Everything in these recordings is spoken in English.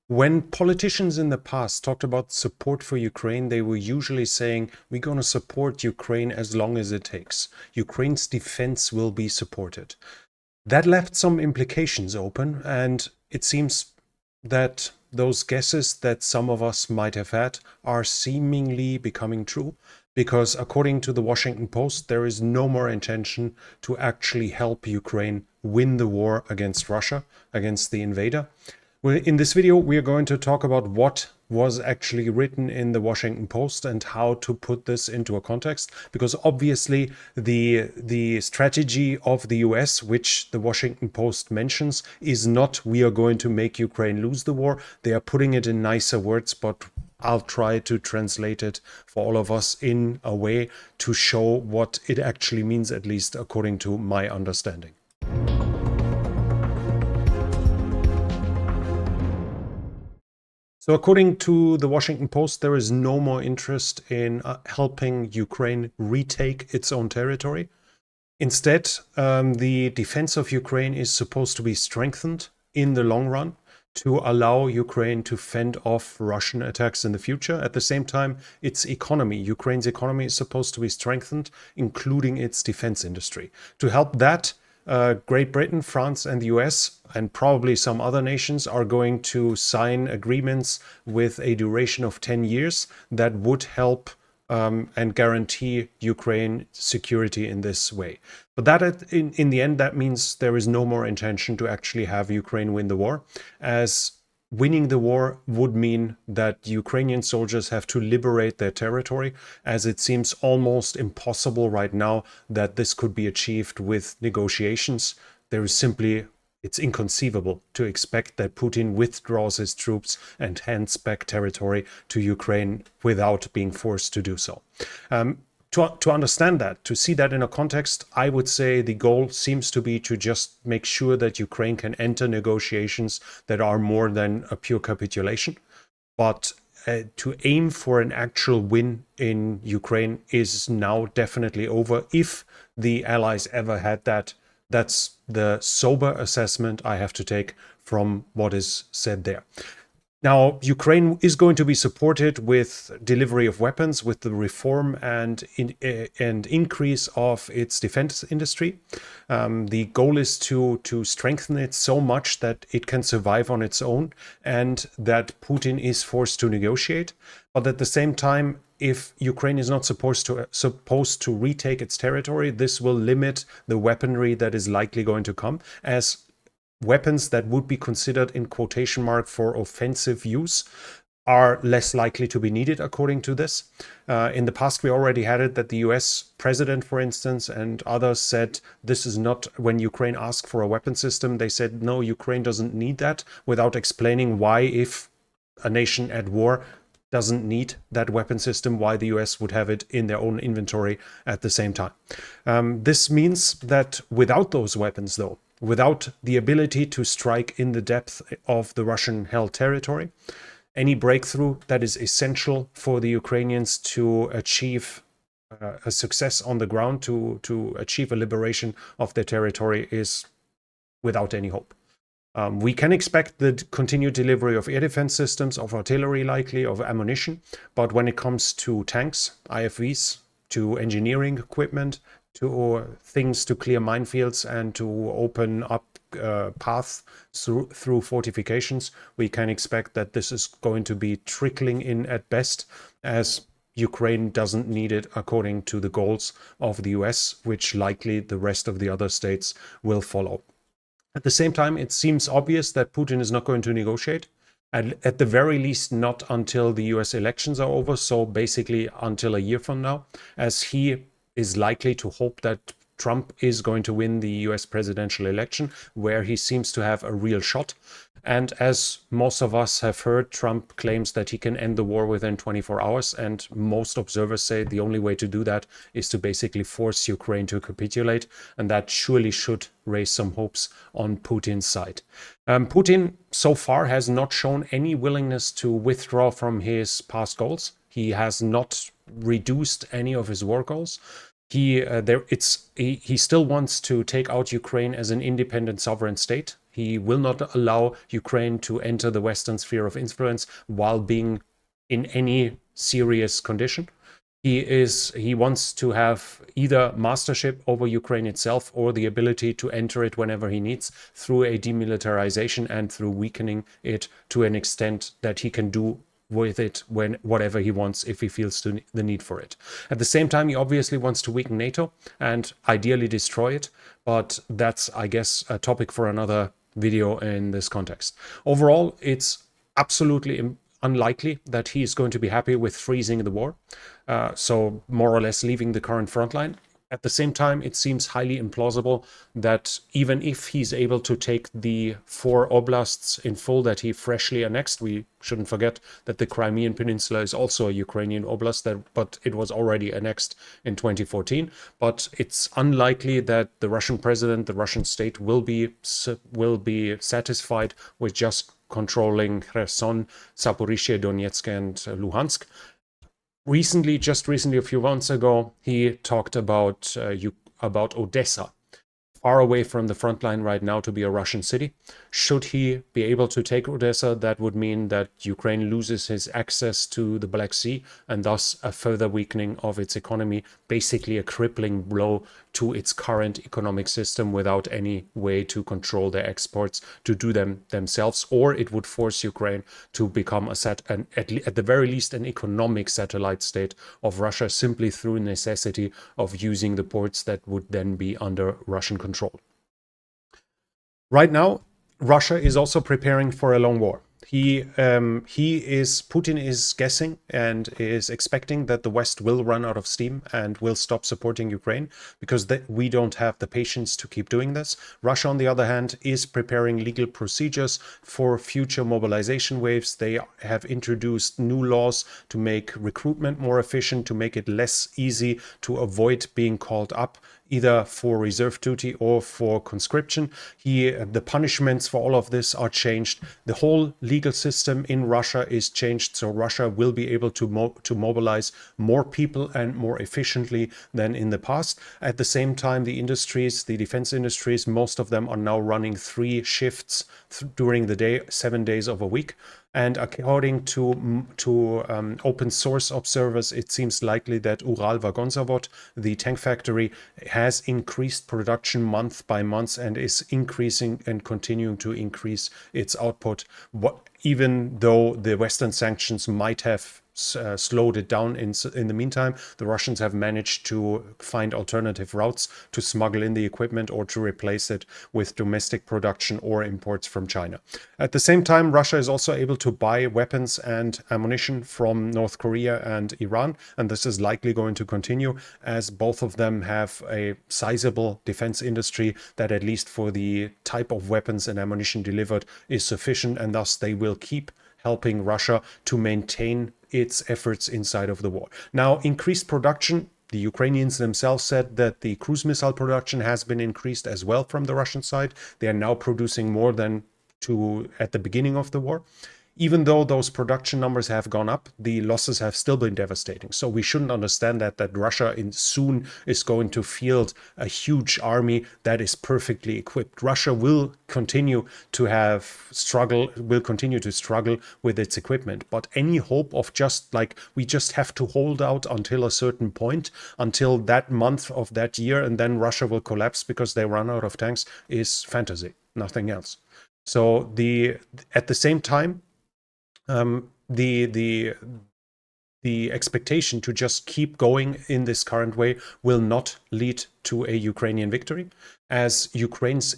When politicians in the past talked about support for Ukraine, they were usually saying, we're going to support Ukraine as long as it takes. Ukraine's defense will be supported. That left some implications open, and it seems that those guesses that some of us might have had are seemingly becoming true, because according to the Washington Post, there is no more intention to actually help Ukraine win the war against Russia, against the invader. In this video, we are going to talk about what was actually written in the Washington Post and how to put this into a context, because obviously the strategy of the US, which the Washington Post mentions, is not we are going to make Ukraine lose the war. They are putting it in nicer words, but I'll try to translate it for all of us in a way to show what it actually means, at least according to my understanding. So according to the Washington Post, there is no more interest in helping Ukraine retake its own territory. Instead, the defense of Ukraine is supposed to be strengthened in the long run to allow Ukraine to fend off Russian attacks in the future. At the same time, its economy, Ukraine's economy, is supposed to be strengthened, including its defense industry. To help that, Great Britain, France, and the US, and probably some other nations, are going to sign agreements with a duration of 10 years that would help and guarantee Ukraine security in this way. But that, in the end, that means there is no more intention to actually have Ukraine win the war, as winning the war would mean that Ukrainian soldiers have to liberate their territory, as it seems almost impossible right now that this could be achieved with negotiations. There is simply, it's inconceivable to expect that Putin withdraws his troops and hands back territory to Ukraine without being forced to do so. To understand that, to see that in a context, I would say the goal seems to be to just make sure that Ukraine can enter negotiations that are more than a pure capitulation. But to aim for an actual win in Ukraine is now definitely over. If the Allies ever had that, that's the sober assessment I have to take from what is said there. Now, Ukraine is going to be supported with delivery of weapons, with the reform and increase of its defense industry. The goal is to strengthen it so much that it can survive on its own and that Putin is forced to negotiate. But at the same time, if Ukraine is not supposed to retake its territory, this will limit the weaponry that is likely going to come, as weapons that would be considered in quotation mark for offensive use are less likely to be needed, according to this. In the past, we already had it that the US president, for instance, and others said this is not, when Ukraine asked for a weapon system, they said, no, Ukraine doesn't need that, without explaining why, if a nation at war doesn't need that weapon system, why the US would have it in their own inventory at the same time. This means that without those weapons, though, without the ability to strike in the depth of the Russian-held territory, any breakthrough that is essential for the Ukrainians to achieve a success on the ground, to achieve a liberation of their territory, is without any hope. We can expect the continued delivery of air defense systems, of artillery likely, of ammunition, but when it comes to tanks, IFVs, to engineering equipment, to things to clear minefields and to open up paths through fortifications, we can expect that this is going to be trickling in at best, as Ukraine doesn't need it according to the goals of the US, which likely the rest of the other states will follow. At the same time, it seems obvious that Putin is not going to negotiate, and at the very least not until the US elections are over, so basically until a year from now, as he is likely to hope that Trump is going to win the US presidential election, where he seems to have a real shot. And as most of us have heard, Trump claims that he can end the war within 24 hours. And most observers say the only way to do that is to basically force Ukraine to capitulate. And that surely should raise some hopes on Putin's side. Putin so far has not shown any willingness to withdraw from his past goals. He has not reduced any of his war goals. He still wants to take out Ukraine as an independent sovereign state. He will not allow Ukraine to enter the Western sphere of influence while being in any serious condition. He wants to have either mastership over Ukraine itself or the ability to enter it whenever he needs through a demilitarization and through weakening it to an extent that he can do with it when whatever he wants if he feels the need for it. At the same time, he obviously wants to weaken NATO and ideally destroy it, but that's, I guess, a topic for another video in this context. Overall, it's absolutely unlikely that he is going to be happy with freezing the war, so more or less leaving the current front line. At the same time, it seems highly implausible that even if he's able to take the 4 oblasts in full that he freshly annexed, we shouldn't forget that the Crimean Peninsula is also a Ukrainian oblast, but it was already annexed in 2014. But it's unlikely that the Russian president, the Russian state, will be satisfied with just controlling Kherson, Zaporizhzhia, Donetsk, and Luhansk. Just recently, a few months ago, he talked about Odessa, far away from the front line right now to be a Russian city. Should he be able to take Odessa, that would mean that Ukraine loses his access to the Black Sea and thus a further weakening of its economy, basically a crippling blow to its current economic system without any way to control their exports, to do them themselves, or it would force Ukraine to become at the very least an economic satellite state of Russia simply through necessity of using the ports that would then be under Russian control. Right now, Russia is also preparing for a long war. Putin is guessing and is expecting that the West will run out of steam and will stop supporting Ukraine because we don't have the patience to keep doing this. Russia, on the other hand, is preparing legal procedures for future mobilization waves. They have introduced new laws to make recruitment more efficient, to make it less easy to avoid being called up either for reserve duty or for conscription. The punishments for all of this are changed. The whole legal system in Russia is changed, so Russia will be able to mobilize more people and more efficiently than in the past. At the same time, the defense industries, most of them are now running 3 shifts during the day, 7 days of a week. And according to open source observers, it seems likely that Uralvagonzavod, the tank factory, has increased production month by month and is increasing and continuing to increase its output, even though the Western sanctions might have slowed it down. In the meantime, the Russians have managed to find alternative routes to smuggle in the equipment or to replace it with domestic production or imports from China. At the same time, Russia is also able to buy weapons and ammunition from North Korea and Iran, and this is likely going to continue as both of them have a sizable defense industry that, at least for the type of weapons and ammunition delivered, is sufficient, and thus they will keep helping Russia to maintain its efforts inside of the war. Now, increased production, the Ukrainians themselves said that the cruise missile production has been increased as well from the Russian side. They are now producing more than at the beginning of the war. Even though those production numbers have gone up, the losses have still been devastating. So we shouldn't understand that Russia soon is going to field a huge army that is perfectly equipped. Russia will continue to struggle with its equipment. But any hope of we just have to hold out until a certain point, until that month of that year, and then Russia will collapse because they run out of tanks, is fantasy, nothing else. So at the same time, the expectation to just keep going in this current way will not lead to a Ukrainian victory, as Ukraine's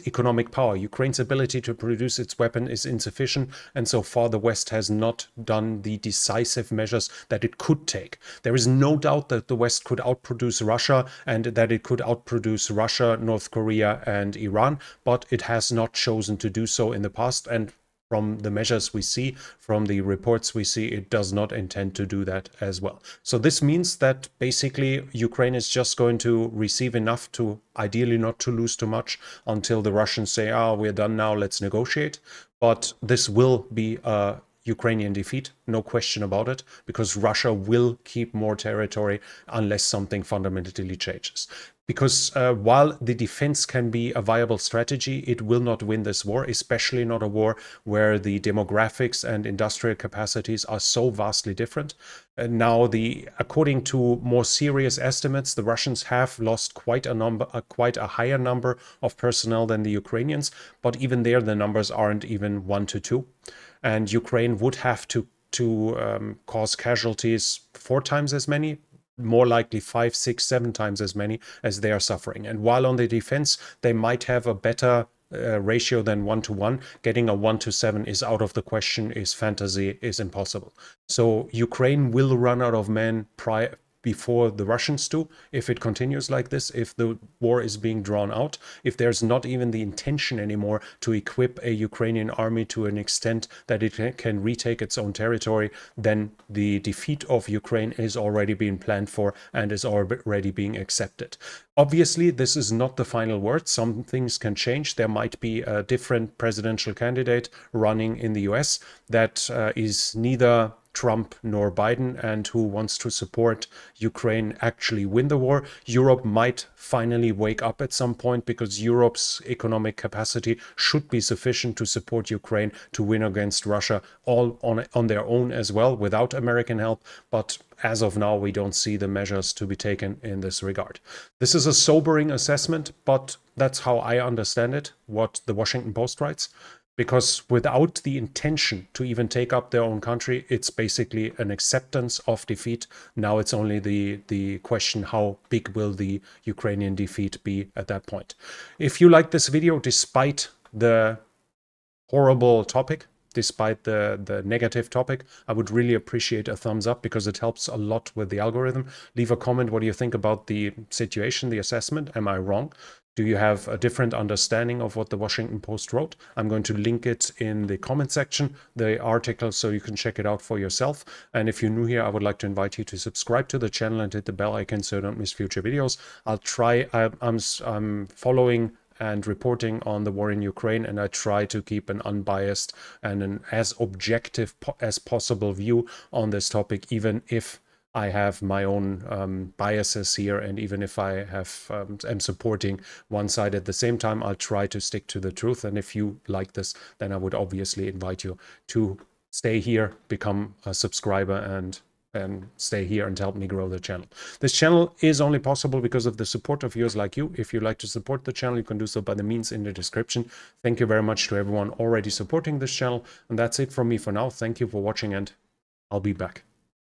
economic power, Ukraine's ability to produce its weapon is insufficient, and so far the West has not done the decisive measures that it could take. There is no doubt that the West could outproduce Russia and that it could outproduce Russia, North Korea, and Iran, but it has not chosen to do so in the past, and from the measures we see, from the reports we see, it does not intend to do that as well. So this means that basically Ukraine is just going to receive enough to ideally not to lose too much until the Russians say, we're done now, let's negotiate. But this will be a Ukrainian defeat, no question about it, because Russia will keep more territory unless something fundamentally changes. Because while the defense can be a viable strategy, it will not win this war, especially not a war where the demographics and industrial capacities are so vastly different. And now, according to more serious estimates, the Russians have lost quite a higher number of personnel than the Ukrainians, but even there, the numbers aren't even 1 to 2, and Ukraine would have to cause casualties 4 times as many, more likely 5, 6, 7 times as many as they are suffering. And while on the defense, they might have a better ratio than 1 to 1, getting a 1 to 7 is out of the question, is fantasy, is impossible. So Ukraine will run out of men before the Russians do, if it continues like this, if the war is being drawn out, if there's not even the intention anymore to equip a Ukrainian army to an extent that it can retake its own territory, then the defeat of Ukraine is already being planned for and is already being accepted. Obviously, this is not the final word. Some things can change. There might be a different presidential candidate running in the US that is neither Trump nor Biden, and who wants to support Ukraine actually win the war. Europe might finally wake up at some point, because Europe's economic capacity should be sufficient to support Ukraine to win against Russia, all on their own as well, without American help. But as of now, we don't see the measures to be taken in this regard. This is a sobering assessment, but that's how I understand it, what the Washington Post writes. Because without the intention to even take up their own country, it's basically an acceptance of defeat. Now it's only the question, how big will the Ukrainian defeat be at that point? If you like this video, despite the horrible topic, despite the negative topic, I would really appreciate a thumbs up, because it helps a lot with the algorithm. Leave a comment. What do you think about the situation, the assessment? Am I wrong? Do you have a different understanding of what the Washington Post wrote? I'm going to link it in the comment section, the article, so you can check it out for yourself. And if you're new here, I would like to invite you to subscribe to the channel and hit the bell icon so you don't miss future videos. I'm following and reporting on the war in Ukraine, and I try to keep an unbiased and an as objective as possible view on this topic, even if I have my own biases here, and even if I am supporting one side at the same time, I'll try to stick to the truth. And if you like this, then I would obviously invite you to stay here, become a subscriber, and stay here and help me grow the channel. This channel is only possible because of the support of viewers like you. If you'd like to support the channel, you can do so by the means in the description. Thank you very much to everyone already supporting this channel. And that's it from me for now. Thank you for watching, and I'll be back.